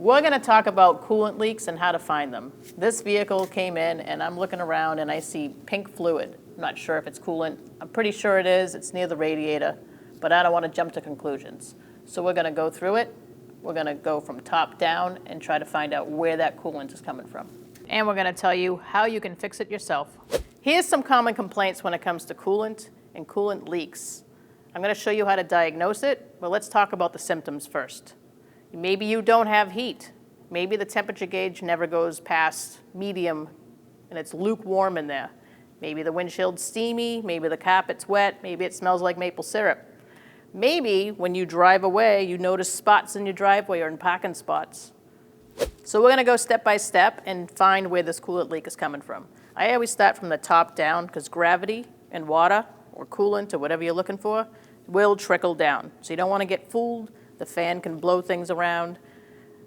We're going to talk about coolant leaks and how to find them. This vehicle came in and I'm looking around and I see pink fluid. I'm not sure if it's coolant. I'm pretty sure it is. It's near the radiator, but I don't want to jump to conclusions. So we're going to go through it. We're going to go from top down and try to find out where that coolant is coming from. And we're going to tell you how you can fix it yourself. Here's some common complaints when it comes to coolant and coolant leaks. I'm going to show you how to diagnose it, but let's talk about the symptoms first. Maybe you don't have heat. Maybe the temperature gauge never goes past medium and it's lukewarm in there. Maybe the windshield's steamy, maybe the carpet's wet, maybe it smells like maple syrup. Maybe when you drive away, you notice spots in your driveway or in parking spots. So we're going to go step by step and find where this coolant leak is coming from. I always start from the top down because gravity and water or coolant or whatever you're looking for will trickle down. So you don't want to get fooled. The fan can blow things around.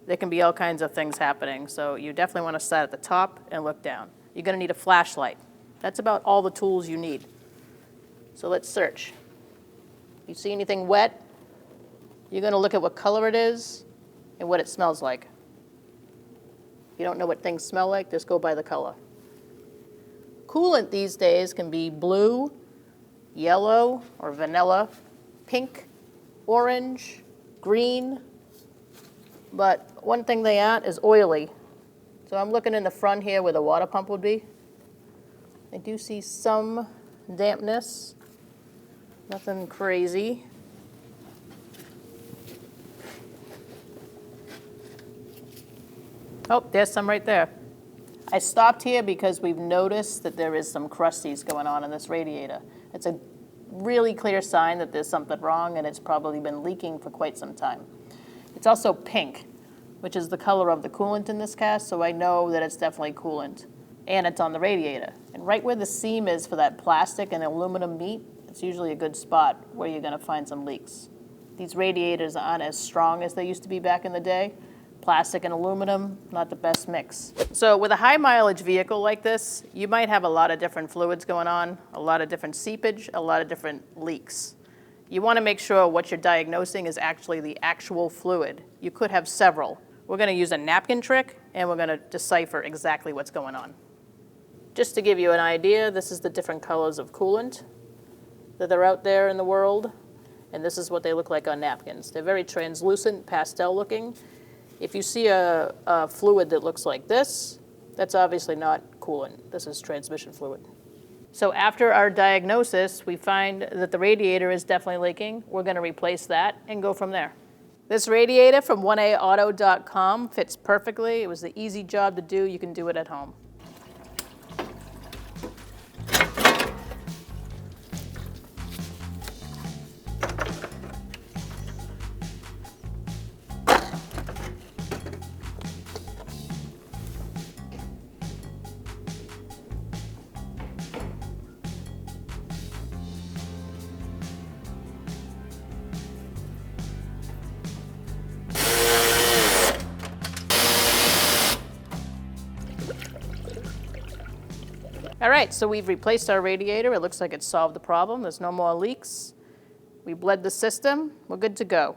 There can be all kinds of things happening. So you definitely want to start at the top and look down. You're going to need a flashlight. That's about all the tools you need. So let's search. You see anything wet, you're going to look at what color it is and what it smells like. If you don't know what things smell like, just go by the color. Coolant these days can be blue, yellow or vanilla, pink, orange, green, but one thing they aren't is oily. So I'm looking in the front here where the water pump would be. I do see some dampness. Nothing crazy. Oh, there's some right there. I stopped here because we've noticed that there is some crusties going on in this radiator. It's a really clear sign that there's something wrong and it's probably been leaking for quite some time. It's also pink, which is the color of the coolant in this car, so I know that it's definitely coolant. And it's on the radiator. And right where the seam is for that plastic and aluminum meat, it's usually a good spot where you're going to find some leaks. These radiators aren't as strong as they used to be back in the day. Plastic and aluminum, not the best mix. So with a high mileage vehicle like this, you might have a lot of different fluids going on, a lot of different seepage, a lot of different leaks. You want to make sure what you're diagnosing is actually the actual fluid. You could have several. We're going to use a napkin trick and we're going to decipher exactly what's going on. Just to give you an idea, this is the different colors of coolant that are out there in the world, and this is what they look like on napkins. They're very translucent, pastel looking. If you see a fluid that looks like this, that's obviously not coolant. This is transmission fluid. So after our diagnosis, we find that the radiator is definitely leaking. We're going to replace that and go from there. This radiator from 1aauto.com fits perfectly. It was the easy job to do. You can do it at home. All right, so we've replaced our radiator. It looks like it solved the problem. There's no more leaks. We bled the system. We're good to go.